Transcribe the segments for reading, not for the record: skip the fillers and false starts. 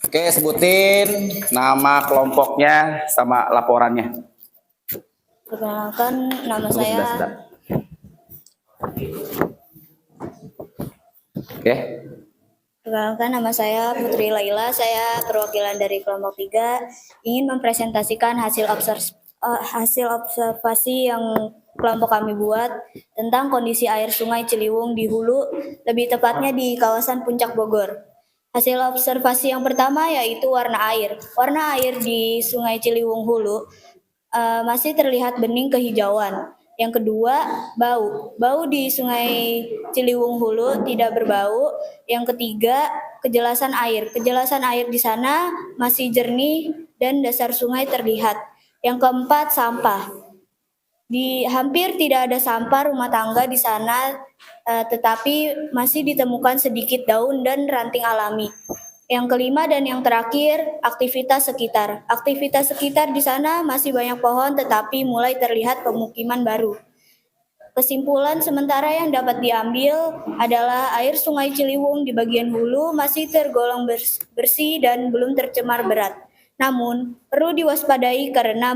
Oke, sebutin nama kelompoknya sama laporannya. Perkenalkan, nama Tunggu saya. sebentar. Oke. Perkenalkan, nama saya Putri Laila. Saya perwakilan dari kelompok 3 ingin mempresentasikan hasil observasi yang kelompok kami buat tentang kondisi air Sungai Ciliwung di hulu, lebih tepatnya di kawasan Puncak Bogor. Hasil observasi yang pertama yaitu warna air. Warna air di Sungai Ciliwung hulu masih terlihat bening kehijauan. Yang kedua, bau. Bau di Sungai Ciliwung hulu tidak berbau. Yang ketiga, kejelasan air. Kejelasan air di sana masih jernih dan dasar sungai terlihat. Yang keempat, sampah. Hampir tidak ada sampah rumah tangga di sana, tetapi masih ditemukan sedikit daun dan ranting alami. Yang kelima dan yang terakhir, aktivitas sekitar. Aktivitas sekitar di sana masih banyak pohon, tetapi mulai terlihat pemukiman baru. Kesimpulan sementara yang dapat diambil adalah air Sungai Ciliwung di bagian hulu masih tergolong bersih dan belum tercemar berat. Namun, perlu diwaspadai karena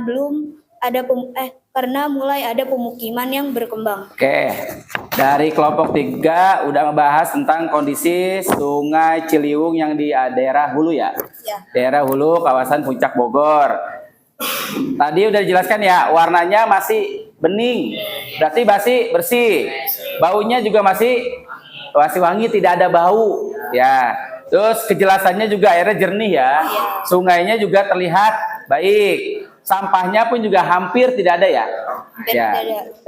mulai ada pemukiman yang berkembang. Oke, dari kelompok 3 udah ngebahas tentang kondisi Sungai Ciliwung yang di daerah hulu ya? Ya. Daerah hulu kawasan Puncak Bogor. Tadi udah dijelaskan ya, warnanya masih bening, berarti masih bersih. Baunya juga masih wangi, tidak ada bau ya. Terus kejelasannya juga airnya jernih ya. Sungainya juga terlihat baik. Sampahnya pun juga hampir tidak ada ya. Ya.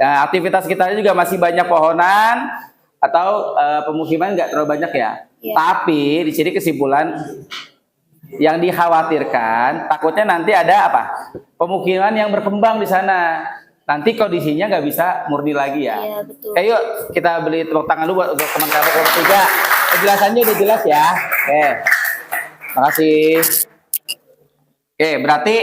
Nah, aktivitas kita juga masih banyak pohonan atau pemukiman nggak terlalu banyak ya. Tapi di sini kesimpulan yang dikhawatirkan takutnya nanti ada apa? Pemukiman yang berkembang di sana. Nanti kondisinya nggak bisa murni lagi ya. Iya, betul. Yuk kita beli tepuk tangan dulu buat untuk teman-teman kelompok 3. Penjelasannya udah jelas ya. Oke. Makasih. Oke, berarti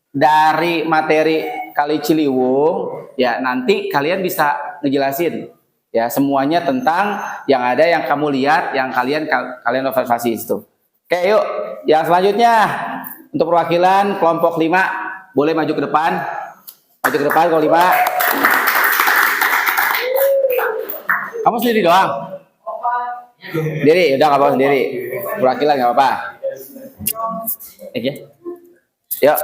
dari materi Kali Ciliwung ya nanti kalian bisa ngejelasin ya semuanya tentang yang ada yang kamu lihat, yang kalian observasi itu. Oke, yuk. Yang selanjutnya untuk perwakilan kelompok 5 boleh maju ke depan. Maju ke depan kalau 5. Kamu sendiri doang? Sendiri, udah nggak apa-apa sendiri. Perwakilan nggak apa-apa. Oke. Yuk.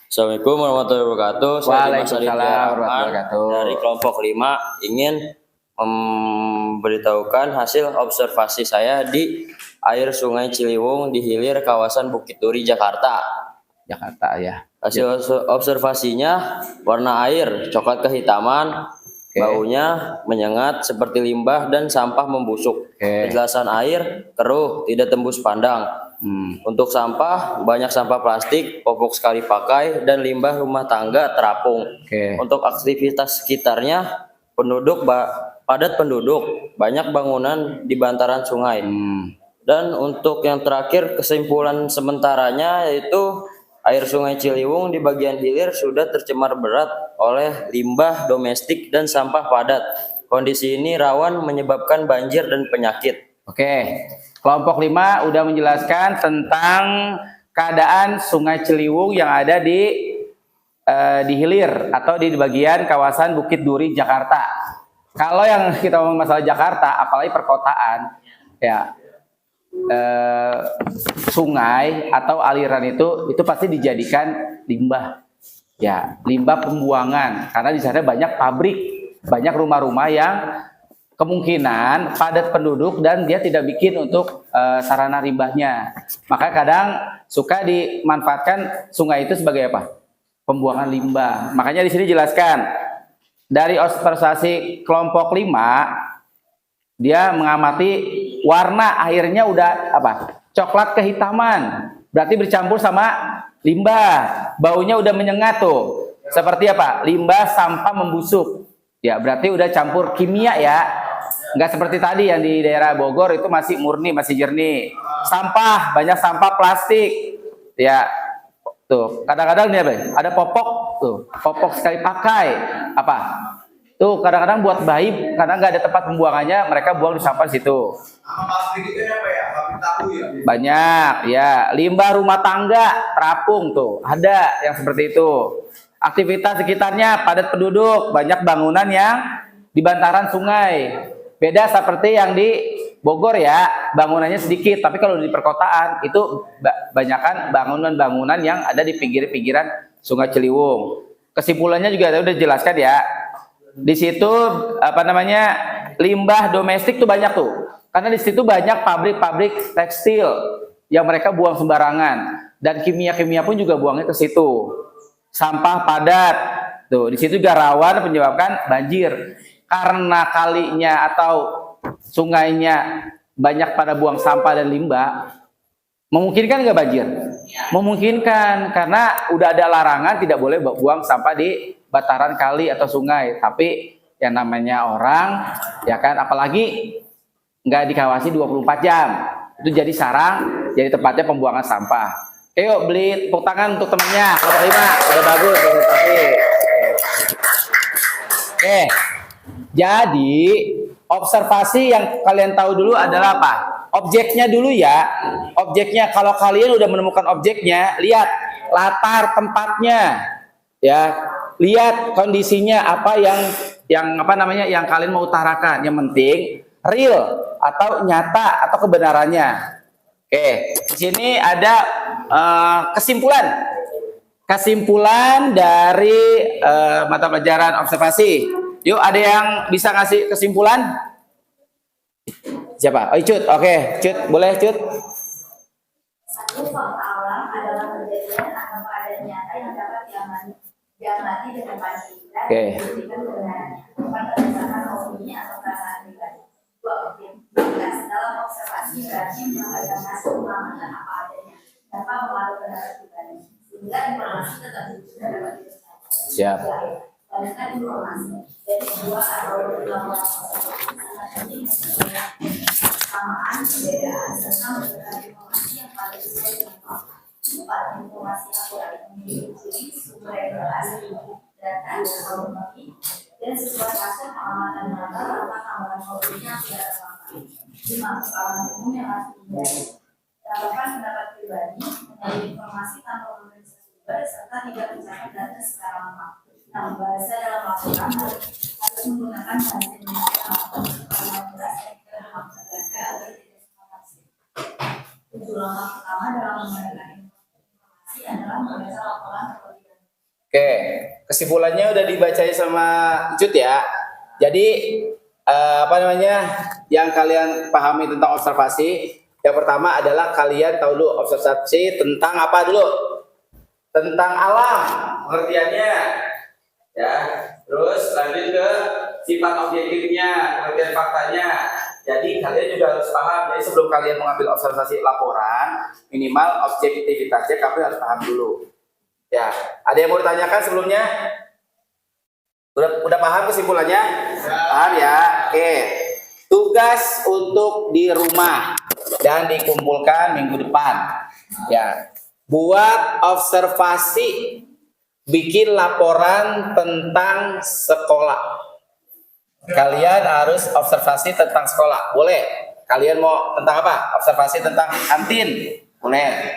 Assalamualaikum warahmatullahi wabarakatuh. Waalaikumsalam warahmatullahi wabarakatuh. Dari kelompok 5 ingin memberitahukan hasil observasi saya di air Sungai Ciliwung di hilir kawasan Bukit Duri, Jakarta. Jakarta ya. Hasil observasinya warna air coklat kehitaman, baunya menyengat seperti limbah dan sampah membusuk. Kejelasan air keruh, tidak tembus pandang. Untuk sampah, banyak sampah plastik, popok sekali pakai, dan limbah rumah tangga terapung. Untuk aktivitas sekitarnya, padat penduduk, banyak bangunan di bantaran sungai. Dan untuk yang terakhir, kesimpulan sementaranya yaitu air Sungai Ciliwung di bagian hilir sudah tercemar berat oleh limbah domestik dan sampah padat. Kondisi ini rawan menyebabkan banjir dan penyakit. Oke, kelompok 5 udah menjelaskan tentang keadaan Sungai Ciliwung yang ada di hilir atau di bagian kawasan Bukit Duri, Jakarta. Kalau yang kita ngomong masalah Jakarta, apalagi perkotaan, ya sungai atau aliran itu pasti dijadikan limbah, ya limbah pembuangan karena di sana banyak pabrik, banyak rumah-rumah yang kemungkinan padat penduduk dan dia tidak bikin untuk sarana limbahnya. Maka kadang suka dimanfaatkan sungai itu sebagai apa? Pembuangan limbah. Makanya di sini jelaskan dari observasi kelompok 5 dia mengamati warna airnya udah apa? Coklat kehitaman. Berarti bercampur sama limbah. Baunya udah menyengat tuh. Seperti apa? Limbah sampah membusuk. Ya, berarti udah campur kimia ya. Enggak seperti tadi yang di daerah Bogor itu masih murni, masih jernih. Sampah, banyak sampah plastik. Ya. Tuh, kadang-kadang nih ada popok tuh. Popok sekali pakai. Apa? Tuh kadang-kadang buat bayi karena nggak ada tempat pembuangannya mereka buang di sampah situ. Banyak, ya. Limbah rumah tangga, terapung tuh, ada yang seperti itu. Aktivitas sekitarnya padat penduduk, banyak bangunan yang di bantaran sungai. Beda seperti yang di Bogor ya, bangunannya sedikit, tapi kalau di perkotaan itu banyakkan bangunan-bangunan yang ada di pinggiran Sungai Ciliwung. Kesimpulannya juga udah jelaskan ya. Di situ limbah domestik tuh banyak tuh. Karena di situ banyak pabrik-pabrik tekstil yang mereka buang sembarangan, dan kimia-kimia pun juga buangnya ke situ. Sampah padat. Tuh, di situ juga rawan menyebabkan banjir. Karena kalinya atau sungainya banyak pada buang sampah dan limbah, memungkinkan nggak banjir? Memungkinkan, karena udah ada larangan tidak boleh buang sampah di bataran kali atau sungai. Tapi yang namanya orang, ya kan, apalagi nggak dikawasi 24 jam, itu jadi sarang, jadi tempatnya pembuangan sampah. Yuk beli tepuk tangan untuk temennya, kalau terima, udah bagus. Oke. Jadi observasi yang kalian tahu dulu adalah apa? Objeknya dulu ya. Objeknya, kalau kalian udah menemukan objeknya, lihat latar tempatnya, ya. Lihat kondisinya apa yang kalian mau utarakan. Yang penting real atau nyata atau kebenarannya. Oke, di sini ada kesimpulan dari mata pelajaran observasi. Yuk, ada yang bisa ngasih kesimpulan? Siapa? Oh, Cut. Oke, Cut, boleh Cut. Satu, fakta alam adalah kejadian atau keadaan nyata yang dapat diamati dengan pasti dan dibuktikan kebenarannya, bukan berdasarkan opini atau perasaan pribadi. Dua, objektivitas dalam observasi berarti menghasilkan hasil pengamatan apa adanya tanpa mengaruh pendapat pribadi, sehingga informasi tetap dapat dipercaya. Siap. Banyakkan informasi dari dua atau laporan sangat penting kesamaan, perbedaan, serta memberikan informasi yang paling sesuai dengan fakta. Empat, informasi akurat memiliki ciri sumber yang jelas, data atau bukti, dan sesuai hasil pengamatan mata tanpa tambahan opini yang tidak terpakai. Lima, kesalahan umum yang harus dihindari. Dapatkan pendapat pribadi, mencari informasi tanpa memeriksa sumber, serta tidak mencatat data secara lengkap. Nah, bahasa dalam laporan harus menggunakan bahasa Indonesia karena beras dan tidak memaksakan agar tidak salah tafsir. Tujuh, langkah pertama dalam menggunakan informasi adalah membaca laporan terlebih dahulu. Oke, kesimpulannya udah dibacain sama Cut ya. Jadi yang kalian pahami tentang observasi, yang pertama adalah kalian tahu dulu observasi tentang apa dulu? Tentang alam, pengertiannya. Ya, terus lanjut ke sifat objektifnya, pengertian faktanya. Jadi kalian juga harus paham. Jadi sebelum kalian mengambil observasi laporan, minimal objektivitasnya kalian harus paham dulu. Ya, ada yang mau ditanyakan sebelumnya? Udah paham kesimpulannya? Paham ya? Oke. Tugas untuk di rumah dan dikumpulkan minggu depan. Ya, buat observasi. Bikin laporan tentang sekolah. Kalian harus observasi tentang sekolah. Boleh. Kalian mau tentang apa? Observasi tentang kantin. Boleh.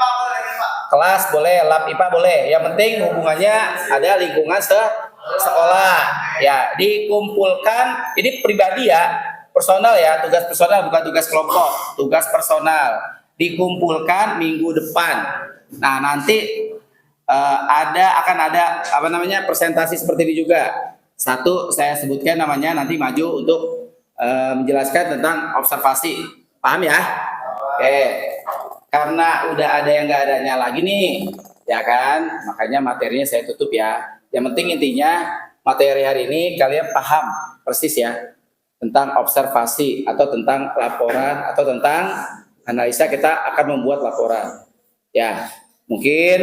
Kelas boleh, lab IPA boleh. Yang penting hubungannya ada lingkungan sekolah. Ya, dikumpulkan. Ini pribadi ya, personal ya, tugas personal bukan tugas kelompok, tugas personal. Dikumpulkan minggu depan. Nah, nanti akan ada presentasi seperti ini juga. Satu saya sebutkan namanya, nanti maju untuk menjelaskan tentang observasi. Paham ya? Oke. Karena udah ada yang nggak adanya lagi nih, ya kan? Makanya materinya saya tutup ya. Yang penting intinya materi hari ini kalian paham persis ya tentang observasi atau tentang laporan atau tentang analisa. Kita akan membuat laporan. Ya. Mungkin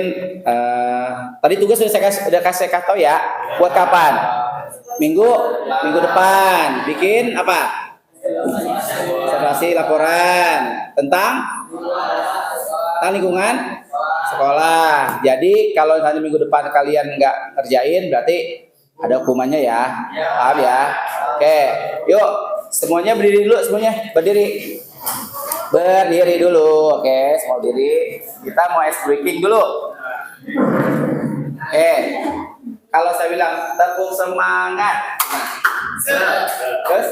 tadi tugas sudah saya kasih tahu ya. Buat kapan? Minggu depan. Bikin apa? Observasi laporan tentang lingkungan sekolah. Jadi kalau misalnya minggu depan kalian nggak ngerjain, berarti ada hukumannya ya. Paham ya? Oke, yuk semuanya berdiri dulu, semuanya berdiri. Berdiri dulu, oke, semua diri. Kita mau ice breaking dulu. Oke, kalau saya bilang tepuk semangat. Terus?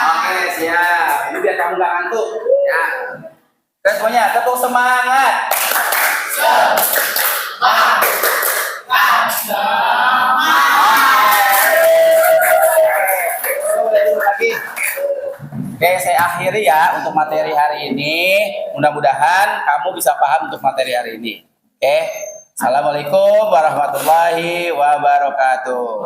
Oke, siap. Ini biar kamu gak ngantuk. Ya. Terus semuanya tepuk semangat. Lagi. Oke, saya akhiri ya untuk materi hari ini. Mudah-mudahan kamu bisa paham untuk materi hari ini. Oke, assalamualaikum warahmatullahi wabarakatuh.